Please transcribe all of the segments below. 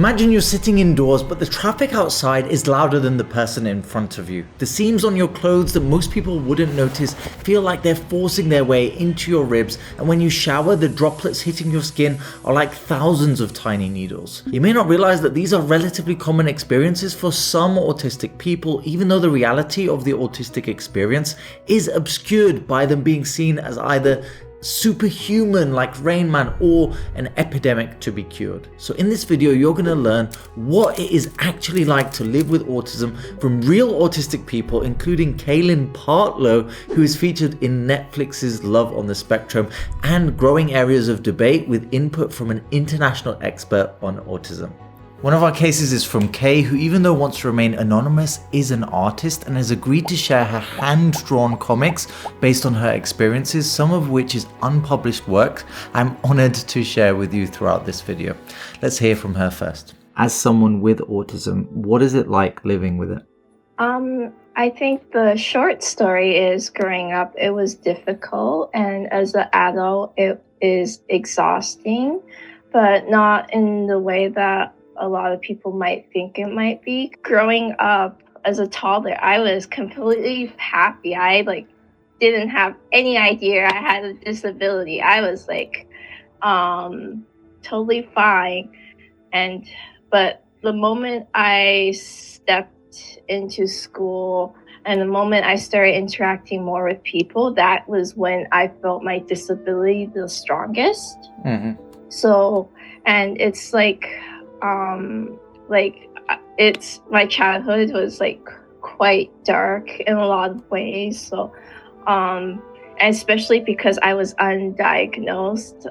Imagine you're sitting indoors, but the traffic outside is louder than the person in front of you. The seams on your clothes that most people wouldn't notice feel like they're forcing their way into your ribs, and when you shower, the droplets hitting your skin are like thousands of tiny needles. You may not realize that these are relatively common experiences for some autistic people, even though the reality of the autistic experience is obscured by them being seen as either superhuman like Rain Man or an epidemic to be cured. So in this video you're going to learn what it is actually like to live with autism from real autistic people, including Kaelynn Partlow, who is featured in Netflix's Love on the Spectrum, and growing areas of debate with input from an international expert on autism. One of our cases is from Kay, who even though wants to remain anonymous, is an artist and has agreed to share her hand-drawn comics based on her experiences, some of which is unpublished work I'm honored to share with you throughout this video. Let's hear from her first. As someone with autism, what is it like living with it? I think the short story is growing up, it was difficult, and as an adult, it is exhausting, but not in the way that a lot of people might think it might be. Growing up as a toddler, I was completely happy. I didn't have any idea I had a disability. I was totally fine. But the moment I stepped into school and the moment I started interacting more with people, that was when I felt my disability the strongest. Mm-hmm. So, and it's it's my childhood was quite dark in a lot of ways. So, and especially because I was undiagnosed,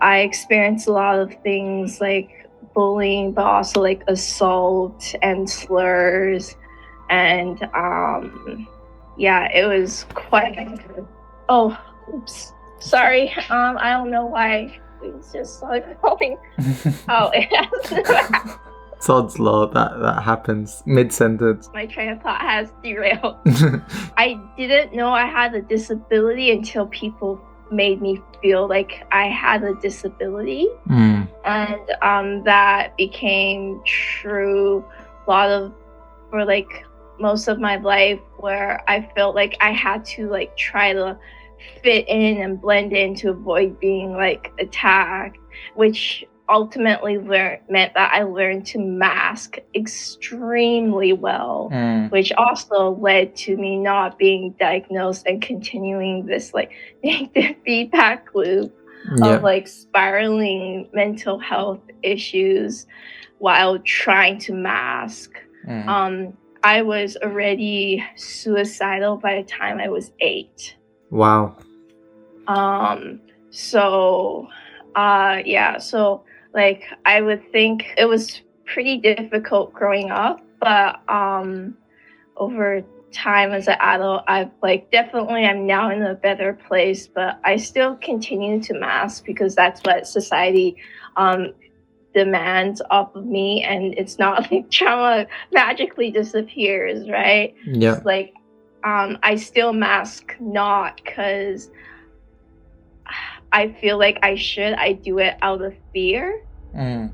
I experienced a lot of things like bullying, but also assault and slurs, and it was quite. Oh, oops, sorry. I don't know why. It's just going. Oh, it has. Sod's law, that happens mid-sentence. My train of thought has derailed. I didn't know I had a disability until people made me feel like I had a disability. And that became true for most of my life, where I felt like I had to try to fit in and blend in to avoid being attacked, which ultimately meant that I learned to mask extremely well, which also led to me not being diagnosed and continuing this negative feedback loop of spiraling mental health issues while trying to mask. I was already suicidal by the time I was 8. Wow. So I would think it was pretty difficult growing up, but over time as an adult, I'm now in a better place, but I still continue to mask because that's what society demands off of me, and it's not trauma magically disappears, right? Yeah. It's I still mask not because I feel like I should. I do it out of fear. And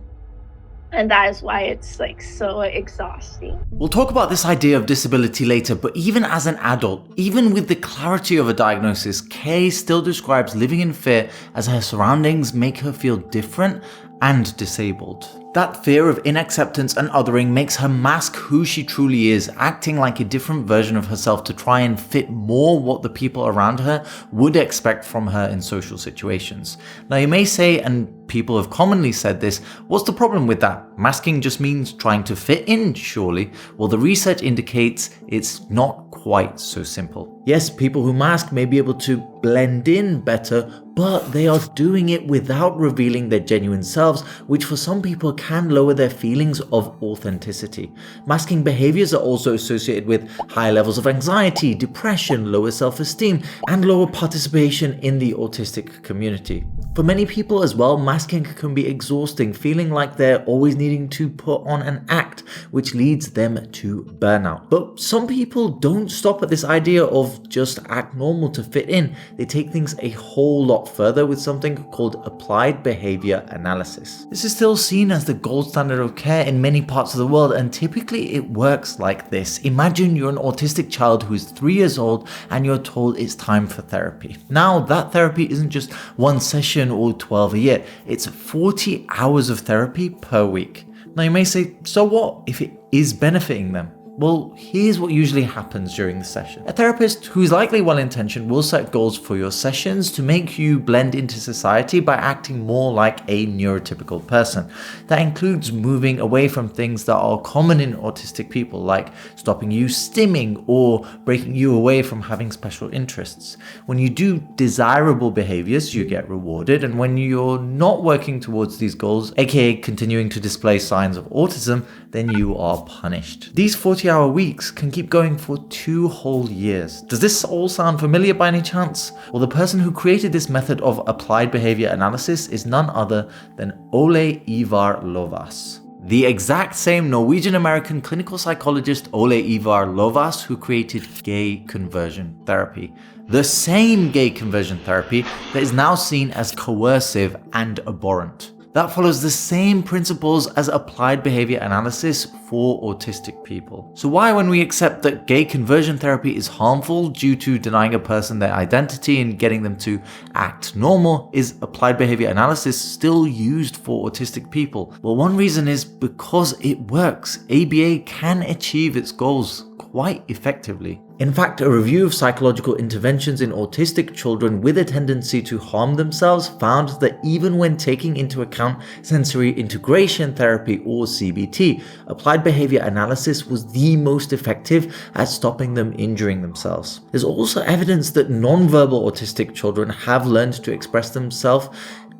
that is why it's so exhausting. We'll talk about this idea of disability later, but even as an adult, even with the clarity of a diagnosis, Kay still describes living in fear as her surroundings make her feel different and disabled. That fear of inacceptance and othering makes her mask who she truly is, acting like a different version of herself to try and fit more what the people around her would expect from her in social situations. Now you may say, and people have commonly said this, what's the problem with that? Masking just means trying to fit in, surely? Well, the research indicates it's not quite so simple. Yes, people who mask may be able to blend in better, but they are doing it without revealing their genuine selves, which for some people can lower their feelings of authenticity. Masking behaviors are also associated with higher levels of anxiety, depression, lower self-esteem, and lower participation in the autistic community. For many people as well, masking can be exhausting, feeling like they're always needing to put on an act, which leads them to burnout. But some people don't stop at this idea of just act normal to fit in. They take things a whole lot further with something called applied behavior analysis. This is still seen as the gold standard of care in many parts of the world, and typically it works like this. Imagine you're an autistic child who is 3 years old and you're told it's time for therapy. Now, that therapy isn't just one session or 12 a year, it's 40 hours of therapy per week. Now you may say, so what if it is benefiting them? Well, here's what usually happens during the session. A therapist who's likely well-intentioned will set goals for your sessions to make you blend into society by acting more like a neurotypical person. That includes moving away from things that are common in autistic people, like stopping you stimming or breaking you away from having special interests. When you do desirable behaviors, you get rewarded, and when you're not working towards these goals, aka continuing to display signs of autism, then you are punished. These 40-hour weeks can keep going for 2 whole years. Does this all sound familiar by any chance? Well, the person who created this method of applied behavior analysis is none other than Ole Ivar Lovaas. The exact same Norwegian-American clinical psychologist Ole Ivar Lovaas who created gay conversion therapy. The same gay conversion therapy that is now seen as coercive and abhorrent. That follows the same principles as applied behavior analysis for autistic people. So why, when we accept that gay conversion therapy is harmful due to denying a person their identity and getting them to act normal, is applied behavior analysis still used for autistic people? Well, one reason is because it works. ABA can achieve its goals quite effectively. In fact, a review of psychological interventions in autistic children with a tendency to harm themselves found that even when taking into account sensory integration therapy or CBT, applied behavior analysis was the most effective at stopping them injuring themselves. There's also evidence that non-verbal autistic children have learned to express themselves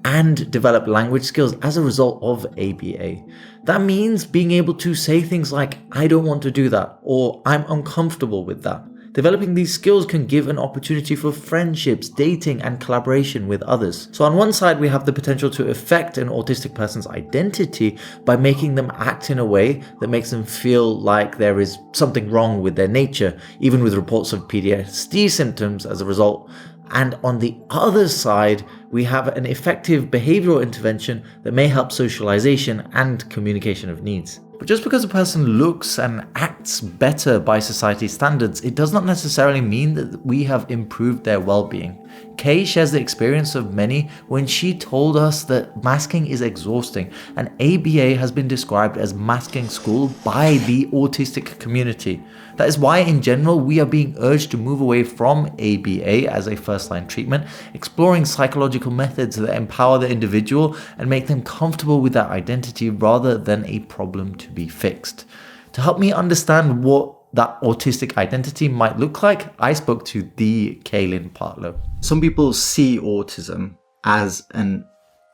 and develop language skills as a result of ABA. That means being able to say things like, I don't want to do that, or I'm uncomfortable with that. Developing these skills can give an opportunity for friendships, dating, and collaboration with others. So on one side, we have the potential to affect an autistic person's identity by making them act in a way that makes them feel like there is something wrong with their nature, even with reports of PTSD symptoms as a result. And on the other side, we have an effective behavioral intervention that may help socialization and communication of needs. But just because a person looks and acts better by society's standards, it does not necessarily mean that we have improved their well-being. Kay shares the experience of many when she told us that masking is exhausting, and ABA has been described as masking school by the autistic community. That is why, in general, we are being urged to move away from ABA as a first-line treatment, exploring psychological methods that empower the individual and make them comfortable with their identity rather than a problem to be fixed. To help me understand what that autistic identity might look like, I spoke to the Kaelynn Partlow. Some people see autism as an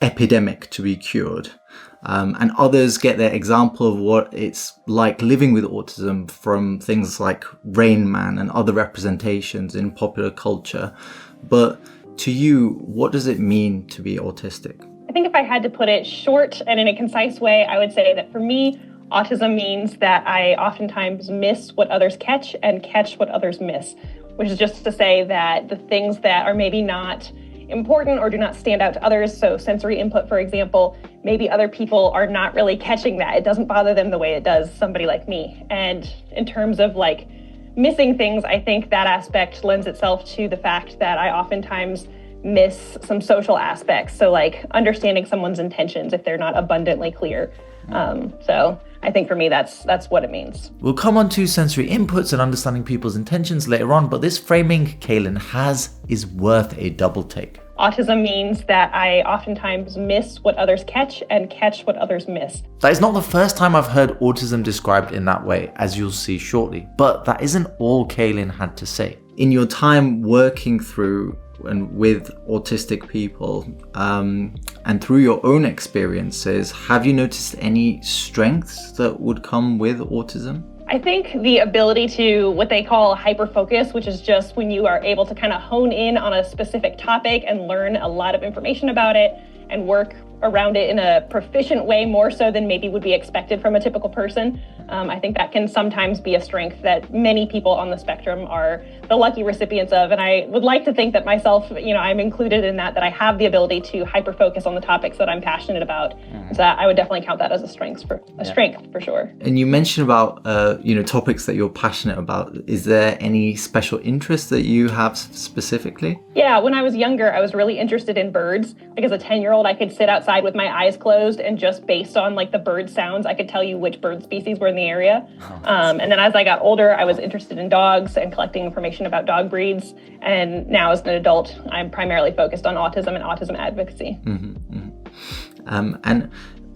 epidemic to be cured. And others get their example of what it's like living with autism from things like Rain Man and other representations in popular culture. But to you, what does it mean to be autistic? I think if I had to put it short and in a concise way, I would say that for me, autism means that I oftentimes miss what others catch and catch what others miss, which is just to say that the things that are maybe not important or do not stand out to others, so sensory input, for example, maybe other people are not really catching that. It doesn't bother them the way it does somebody like me. And in terms of like missing things, I think that aspect lends itself to the fact that I oftentimes miss some social aspects. So like understanding someone's intentions if they're not abundantly clear. So I think for me, that's what it means. We'll come on to sensory inputs and understanding people's intentions later on, but this framing Kaelynn has is worth a double take. Autism means that I oftentimes miss what others catch and catch what others miss. That is not the first time I've heard autism described in that way, as you'll see shortly, but that isn't all Kaelynn had to say. In your time working through and with autistic people, and through your own experiences, have you noticed any strengths that would come with autism? I think the ability to what they call hyperfocus, which is just when you are able to kind of hone in on a specific topic and learn a lot of information about it and work around it in a proficient way, more so than maybe would be expected from a typical person. I think that can sometimes be a strength that many people on the spectrum are the lucky recipients of. And I would like to think that myself, I'm included in that I have the ability to hyper-focus on the topics that I'm passionate about. So I would definitely count that as a strength for sure. And you mentioned about, topics that you're passionate about. Is there any special interest that you have specifically? Yeah, when I was younger, I was really interested in birds. Like as a 10-year-old, I could sit outside with my eyes closed and just based on like the bird sounds, I could tell you which bird species were in the area. And then as I got older, I was interested in dogs and collecting information about dog breeds. And now as an adult, I'm primarily focused on autism and autism advocacy. And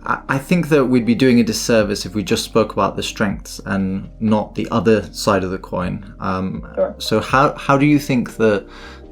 I think that we'd be doing a disservice if we just spoke about the strengths and not the other side of the coin. Sure. So how do you think that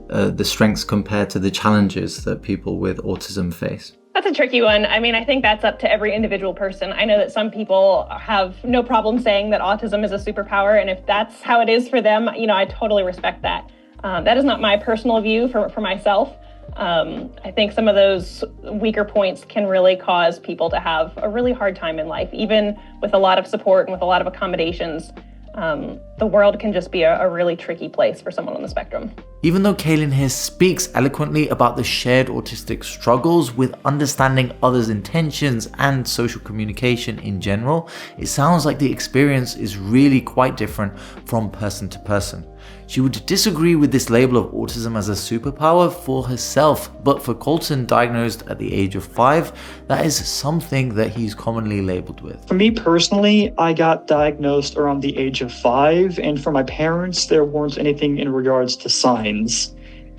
the strengths compare to the challenges that people with autism face? That's a tricky one. I mean, I think that's up to every individual person. I know that some people have no problem saying that autism is a superpower, and if that's how it is for them, I totally respect that. That is not my personal view for myself. I think some of those weaker points can really cause people to have a really hard time in life, even with a lot of support and with a lot of accommodations. The world can just be a really tricky place for someone on the spectrum. Even though Kaelynn here speaks eloquently about the shared autistic struggles with understanding others' intentions and social communication in general, it sounds like the experience is really quite different from person to person. She would disagree with this label of autism as a superpower for herself, but for Colton, diagnosed at the age of 5, that is something that he's commonly labeled with. For me personally, I got diagnosed around the age of 5, and for my parents, there weren't anything in regards to signs,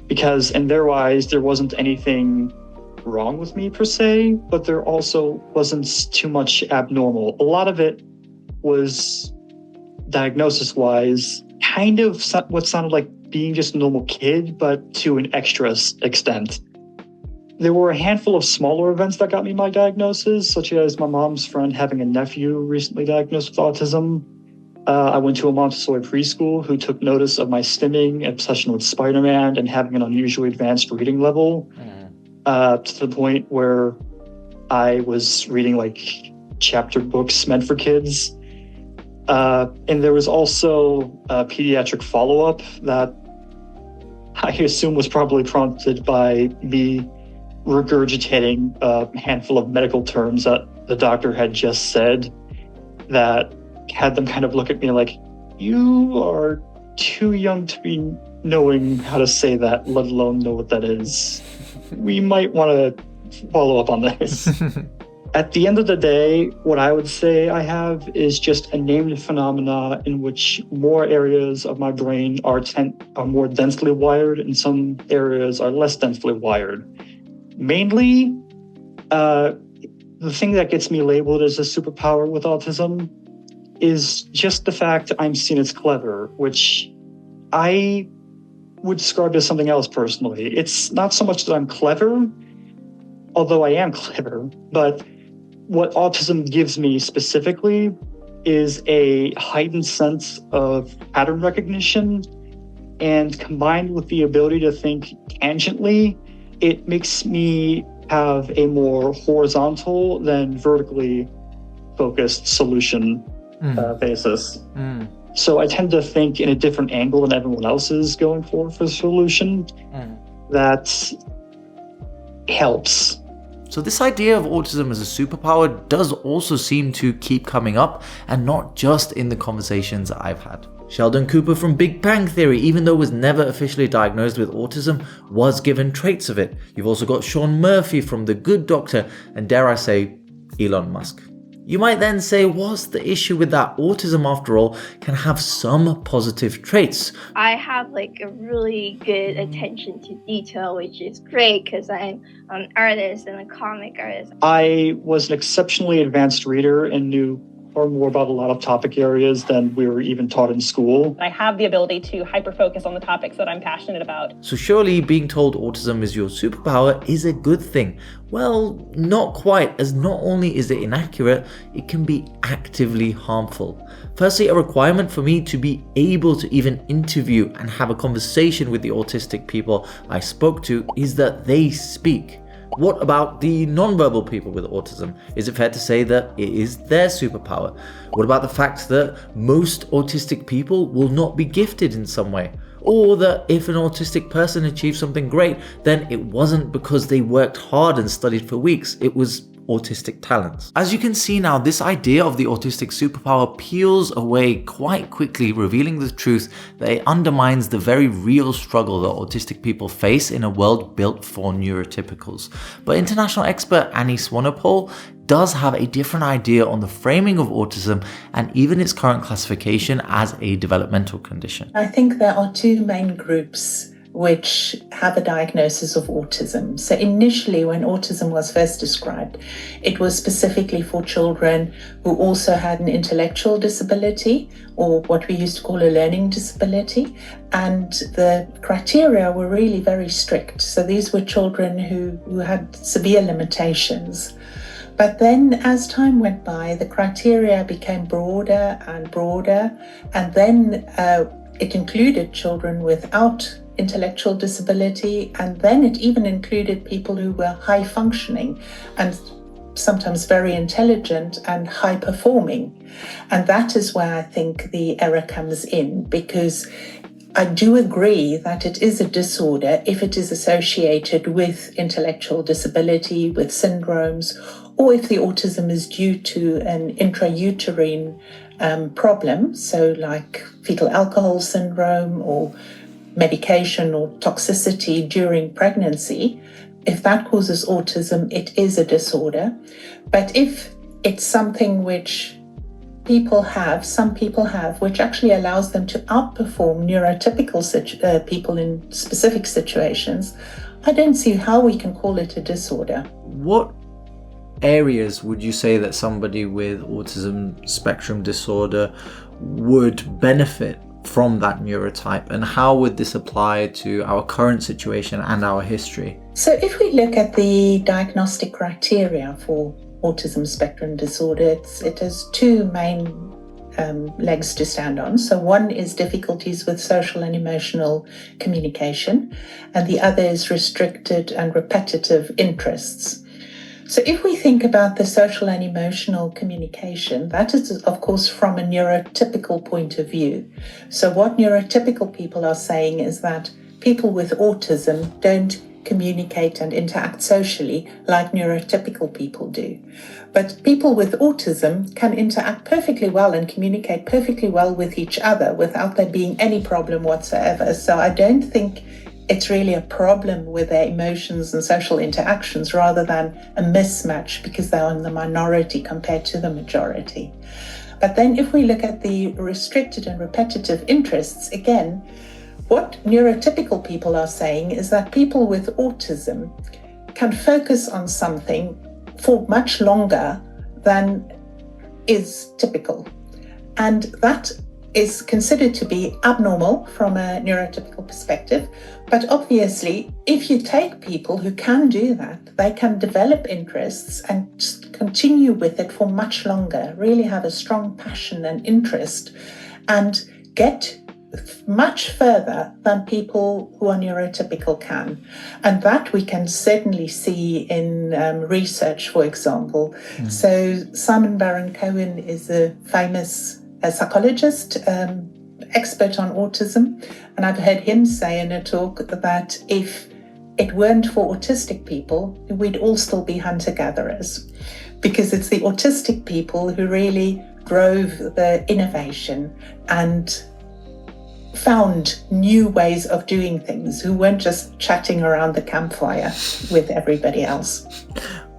because in their eyes, there wasn't anything wrong with me per se, but there also wasn't too much abnormal. A lot of it was diagnosis-wise kind of what sounded like being just a normal kid, but to an extra extent. There were a handful of smaller events that got me my diagnosis, such as my mom's friend having a nephew recently diagnosed with autism. I went to a Montessori preschool who took notice of my stimming, obsession with Spider-Man, and having an unusually advanced reading level, to the point where I was reading like chapter books meant for kids. And there was also a pediatric follow-up that I assume was probably prompted by me regurgitating a handful of medical terms that the doctor had just said that had them kind of look at me like, you are too young to be knowing how to say that, let alone know what that is. We might want to follow up on this. At the end of the day, what I would say I have is just a named phenomena in which more areas of my brain are more densely wired and some areas are less densely wired. Mainly, the thing that gets me labeled as a superpower with autism is just the fact I'm seen as clever, which I would describe as something else personally. It's not so much that I'm clever, although I am clever, but what autism gives me specifically is a heightened sense of pattern recognition, and combined with the ability to think tangentially, it makes me have a more horizontal than vertically focused solution basis. So I tend to think in a different angle than everyone else is going for the solution. That helps. So this idea of autism as a superpower does also seem to keep coming up, and not just in the conversations I've had. Sheldon Cooper from Big Bang Theory, even though was never officially diagnosed with autism, was given traits of it. You've also got Sean Murphy from The Good Doctor, and dare I say, Elon Musk. You might then say, what's the issue with that? Autism, after all, can have some positive traits. I have like a really good attention to detail, which is great because I'm an artist and a comic artist. I was an exceptionally advanced reader and knew or more about a lot of topic areas than we were even taught in school. I have the ability to hyper-focus on the topics that I'm passionate about. So surely being told autism is your superpower is a good thing. Well, not quite, as not only is it inaccurate, it can be actively harmful. Firstly, a requirement for me to be able to even interview and have a conversation with the autistic people I spoke to is that they speak. What about the non-verbal people with autism? Is it fair to say that it is their superpower? What about the fact that most autistic people will not be gifted in some way? Or that if an autistic person achieves something great, then it wasn't because they worked hard and studied for weeks, it was autistic talents. As you can see now, this idea of the autistic superpower peels away quite quickly, revealing the truth that it undermines the very real struggle that autistic people face in a world built for neurotypicals. But international expert Annie Swanepoel does have a different idea on the framing of autism and even its current classification as a developmental condition. I think there are two main groups which have a diagnosis of autism. So initially, when autism was first described, it was specifically for children who also had an intellectual disability, or what we used to call a learning disability. And the criteria were really very strict. So these were children who had severe limitations. But then as time went by, the criteria became broader and broader, and then it included children without intellectual disability, and then it even included people who were high functioning and sometimes very intelligent and high performing. And that is where I think the error comes in, because I do agree that it is a disorder if it is associated with intellectual disability, with syndromes, or if the autism is due to an intrauterine problem, so like fetal alcohol syndrome or medication or toxicity during pregnancy. If that causes autism, it is a disorder. But if it's something which some people have, which actually allows them to outperform neurotypical people in specific situations, I don't see how we can call it a disorder. What areas would you say that somebody with autism spectrum disorder would benefit from that neurotype, and how would this apply to our current situation and our history? So if we look at the diagnostic criteria for autism spectrum disorder, it has two main legs to stand on. So one is difficulties with social and emotional communication, and the other is restricted and repetitive interests. So if we think about the social and emotional communication, that is, of course, from a neurotypical point of view. So what neurotypical people are saying is that people with autism don't communicate and interact socially like neurotypical people do. But people with autism can interact perfectly well and communicate perfectly well with each other without there being any problem whatsoever. So I don't think it's really a problem with their emotions and social interactions rather than a mismatch because they're in the minority compared to the majority. But then if we look at the restricted and repetitive interests, again, what neurotypical people are saying is that people with autism can focus on something for much longer than is typical. And that is considered to be abnormal from a neurotypical perspective. But obviously, if you take people who can do that, they can develop interests and continue with it for much longer, really have a strong passion and interest, and get much further than people who are neurotypical can. And that we can certainly see in research, for example. So Simon Baron-Cohen is a famous psychologist, expert on autism, and I've heard him say in a talk that if it weren't for autistic people, we'd all still be hunter-gatherers, because it's the autistic people who really drove the innovation and found new ways of doing things, who weren't just chatting around the campfire with everybody else.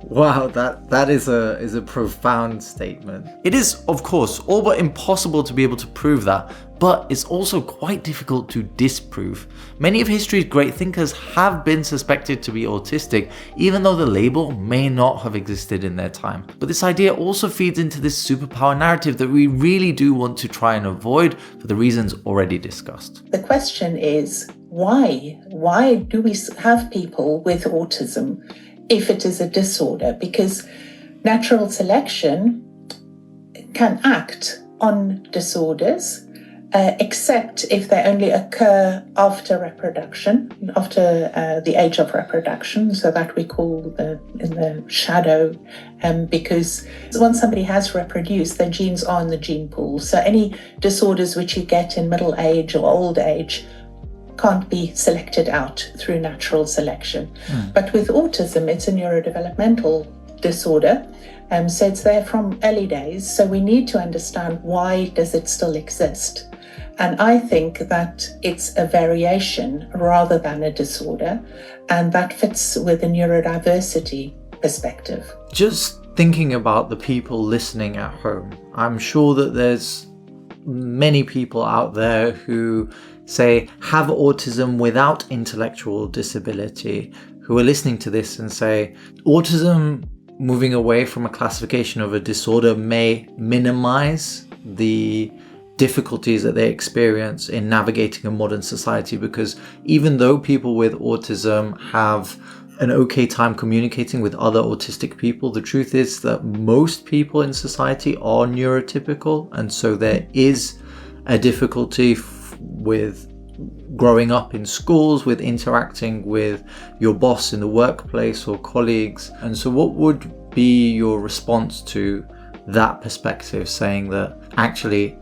Wow, that is a profound statement. It is, of course, all but impossible to be able to prove that, but it's also quite difficult to disprove. Many of history's great thinkers have been suspected to be autistic, even though the label may not have existed in their time. But this idea also feeds into this superpower narrative that we really do want to try and avoid for the reasons already discussed. The question is, why? Why do we have people with autism if it is a disorder? Because natural selection can act on disorders, except if they only occur after reproduction, after the age of reproduction, so that we call in the shadow, because once somebody has reproduced, their genes are in the gene pool. So any disorders which you get in middle age or old age can't be selected out through natural selection. But with autism, it's a neurodevelopmental disorder, so it's there from early days. So we need to understand, why does it still exist? And I think that it's a variation rather than a disorder, and that fits with a neurodiversity perspective. Just thinking about the people listening at home, I'm sure that there's many people out there who say have autism without intellectual disability, who are listening to this and say autism, moving away from a classification of a disorder, may minimize the difficulties that they experience in navigating a modern society, because even though people with autism have an okay time communicating with other autistic people, the truth is that most people in society are neurotypical, and so there is a difficulty with growing up in schools, with interacting with your boss in the workplace or colleagues. And so what would be your response to that perspective, saying that actually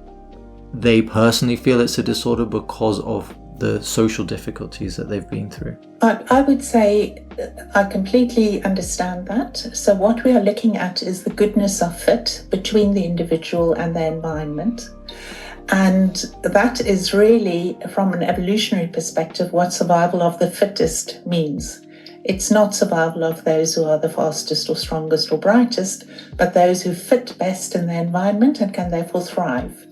they personally feel it's a disorder because of the social difficulties that they've been through? I would say I completely understand that. So what we are looking at is the goodness of fit between the individual and the environment. And that is really, from an evolutionary perspective, what survival of the fittest means. It's not survival of those who are the fastest or strongest or brightest, but those who fit best in the environment and can therefore thrive.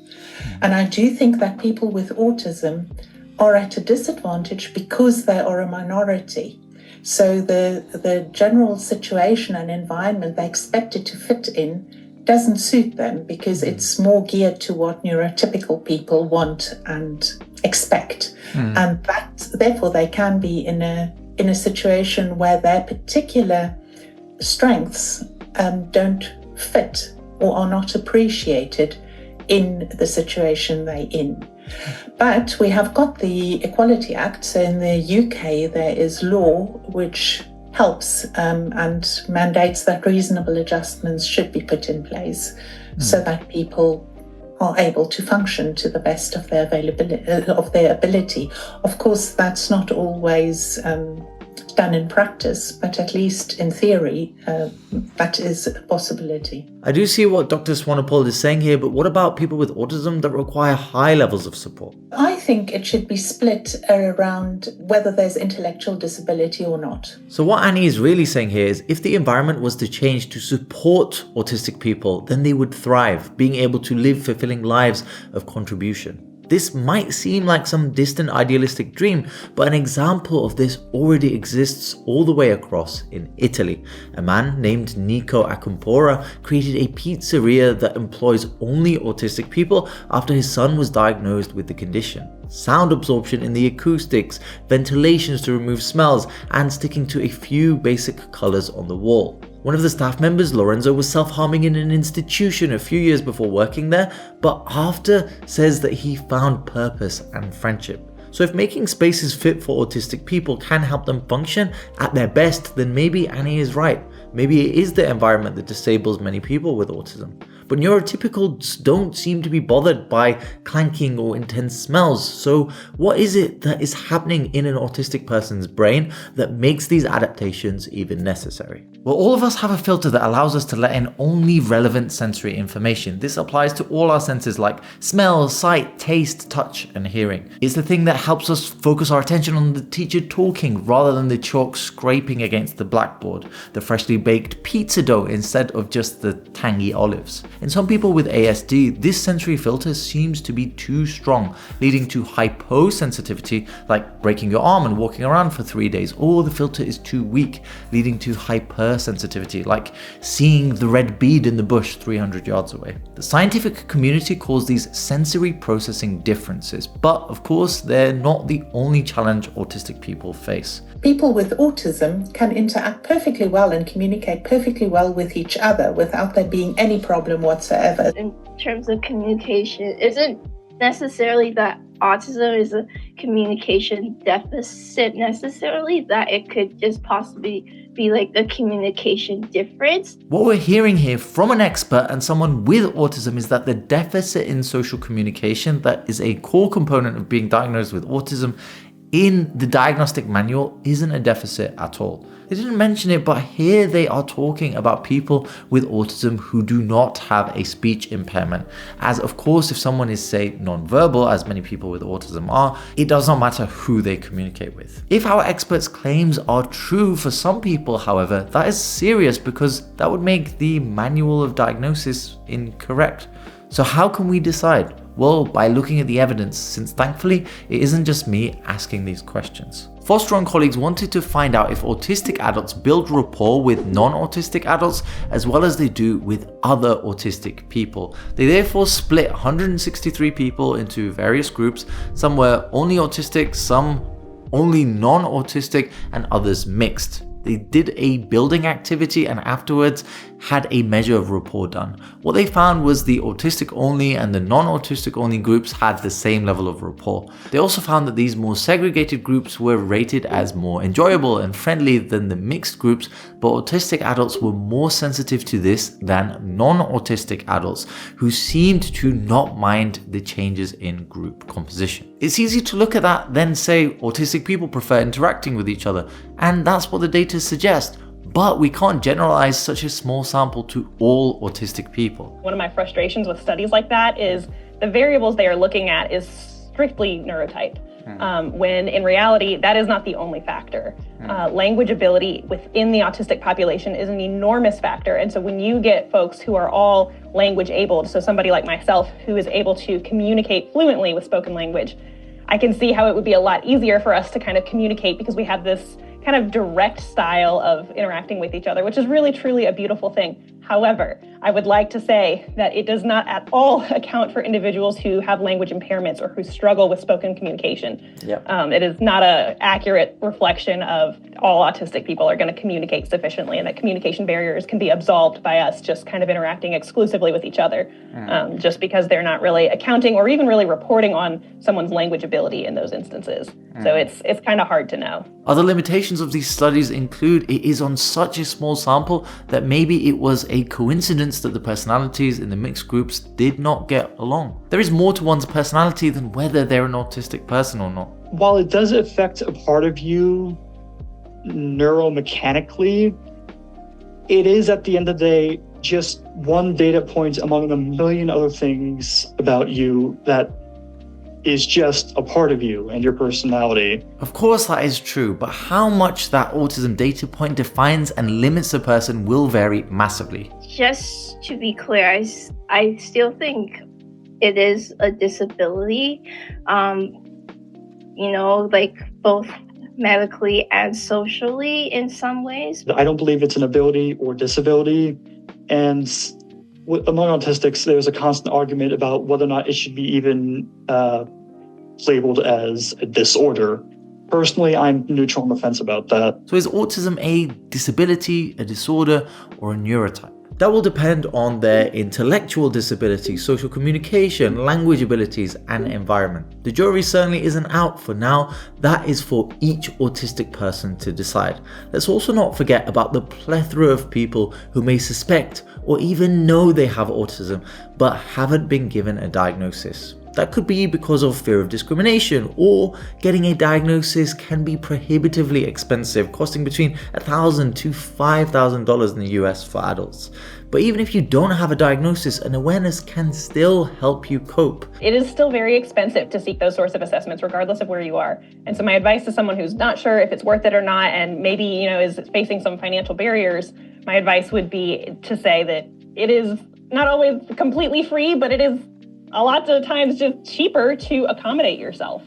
And I do think that people with autism are at a disadvantage because they are a minority. So the general situation and environment they're expected to fit in doesn't suit them, because it's more geared to what neurotypical people want and expect. And that, therefore, they can be in a situation where their particular strengths don't fit or are not appreciated in the situation they're in. But we have got the Equality Act. So in the UK, there is law which helps and mandates that reasonable adjustments should be put in place so that people are able to function to the best of their ability. Of course, that's not always done in practice, but at least in theory, that is a possibility. I do see what Dr. Swanepoel is saying here, but what about people with autism that require high levels of support? I think it should be split around whether there's intellectual disability or not. So what Annie is really saying here is, if the environment was to change to support autistic people, then they would thrive, being able to live fulfilling lives of contribution. This might seem like some distant idealistic dream, but an example of this already exists all the way across in Italy. A man named Nico Acampora created a pizzeria that employs only autistic people after his son was diagnosed with the condition. Sound absorption in the acoustics, ventilations to remove smells, and sticking to a few basic colours on the wall. One of the staff members, Lorenzo, was self-harming in an institution a few years before working there, but after says that he found purpose and friendship. So if making spaces fit for autistic people can help them function at their best, then maybe Annie is right. Maybe it is the environment that disables many people with autism. But neurotypicals don't seem to be bothered by clanking or intense smells. So what is it that is happening in an autistic person's brain that makes these adaptations even necessary? Well, all of us have a filter that allows us to let in only relevant sensory information. This applies to all our senses like smell, sight, taste, touch, and hearing. It's the thing that helps us focus our attention on the teacher talking rather than the chalk scraping against the blackboard, the freshly baked pizza dough instead of just the tangy olives. In some people with ASD, this sensory filter seems to be too strong, leading to hyposensitivity, like breaking your arm and walking around for 3 days, or the filter is too weak, leading to hypersensitivity, like seeing the red bead in the bush 300 yards away. The scientific community calls these sensory processing differences, but of course they're not the only challenge autistic people face. People with autism can interact perfectly well and communicate perfectly well with each other without there being any problem whatsoever. In terms of communication, isn't necessarily that autism is a communication deficit necessarily, that it could just possibly be like a communication difference. What we're hearing here from an expert and someone with autism is that the deficit in social communication that is a core component of being diagnosed with autism in the diagnostic manual isn't a deficit at all. They didn't mention it, but here they are talking about people with autism who do not have a speech impairment. As of course, if someone is, say, non-verbal, as many people with autism are, it does not matter who they communicate with. If our experts' claims are true for some people, however, that is serious because that would make the manual of diagnosis incorrect. So how can we decide? Well, by looking at the evidence, since thankfully it isn't just me asking these questions. Foster and colleagues wanted to find out if autistic adults build rapport with non-autistic adults as well as they do with other autistic people. They therefore split 163 people into various groups. Some were only autistic, some only non-autistic, and others mixed. They did a building activity and afterwards had a measure of rapport done. What they found was the autistic only and the non-autistic only groups had the same level of rapport. They also found that these more segregated groups were rated as more enjoyable and friendly than the mixed groups, but autistic adults were more sensitive to this than non-autistic adults, who seemed to not mind the changes in group composition. It's easy to look at that, then say autistic people prefer interacting with each other, and that's what the data suggests. But we can't generalize such a small sample to all autistic people. One of my frustrations with studies like that is the variables they are looking at is strictly neurotype, when in reality, that is not the only factor. Language ability within the autistic population is an enormous factor. And so when you get folks who are all language abled, so somebody like myself who is able to communicate fluently with spoken language, I can see how it would be a lot easier for us to kind of communicate because we have this kind of direct style of interacting with each other, which is really, truly a beautiful thing. However, I would like to say that it does not at all account for individuals who have language impairments or who struggle with spoken communication. Yep. It is not an accurate reflection of all autistic people are going to communicate sufficiently, and that communication barriers can be absolved by us just kind of interacting exclusively with each other, just because they're not really accounting or even really reporting on someone's language ability in those instances. So it's kind of hard to know. Other limitations of these studies include it is on such a small sample that maybe it was a coincidence that the personalities in the mixed groups did not get along. There is more to one's personality than whether they're an autistic person or not. While it does affect a part of you neuromechanically, it is at the end of the day just one data point among a million other things about you that is just a part of you and your personality. Of course that is true, but how much that autism data point defines and limits a person will vary massively. Just to be clear, I still think it is a disability, like both medically and socially in some ways. I don't believe it's an ability or disability. And among autistics, there's a constant argument about whether or not it should be even labeled as a disorder. Personally, I'm neutral on the fence about that. So is autism a disability, a disorder, or a neurotype? That will depend on their intellectual disability, social communication, language abilities, and environment. The jury certainly isn't out for now. That is for each autistic person to decide. Let's also not forget about the plethora of people who may suspect or even know they have autism, but haven't been given a diagnosis. That could be because of fear of discrimination, or getting a diagnosis can be prohibitively expensive, costing between $1,000 to $5,000 in the US for adults. But even if you don't have a diagnosis, an awareness can still help you cope. It is still very expensive to seek those sorts of assessments, regardless of where you are. And so my advice to someone who's not sure if it's worth it or not, and maybe, is facing some financial barriers, my advice would be to say that it is not always completely free, but it is a lot of times just cheaper to accommodate yourself.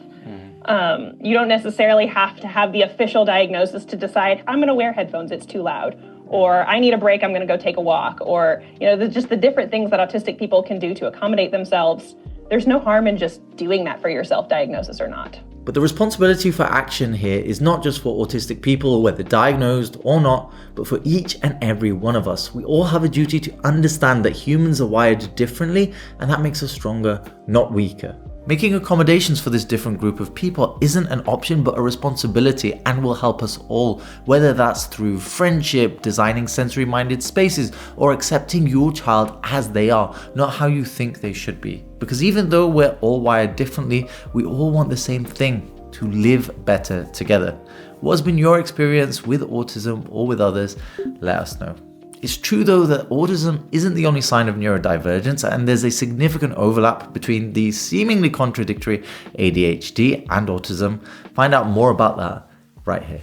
You don't necessarily have to have the official diagnosis to decide, I'm going to wear headphones, it's too loud. Or I need a break, I'm going to go take a walk. Or, just the different things that autistic people can do to accommodate themselves. There's no harm in just doing that for your self-diagnosis or not. But the responsibility for action here is not just for autistic people, whether diagnosed or not, but for each and every one of us. We all have a duty to understand that humans are wired differently, and that makes us stronger, not weaker. Making accommodations for this different group of people isn't an option but a responsibility, and will help us all, whether that's through friendship, designing sensory-minded spaces, or accepting your child as they are, not how you think they should be. Because even though we're all wired differently, we all want the same thing: to live better together. What's been your experience with autism or with others? Let us know. It's true though that autism isn't the only sign of neurodivergence, and there's a significant overlap between the seemingly contradictory ADHD and autism. Find out more about that right here.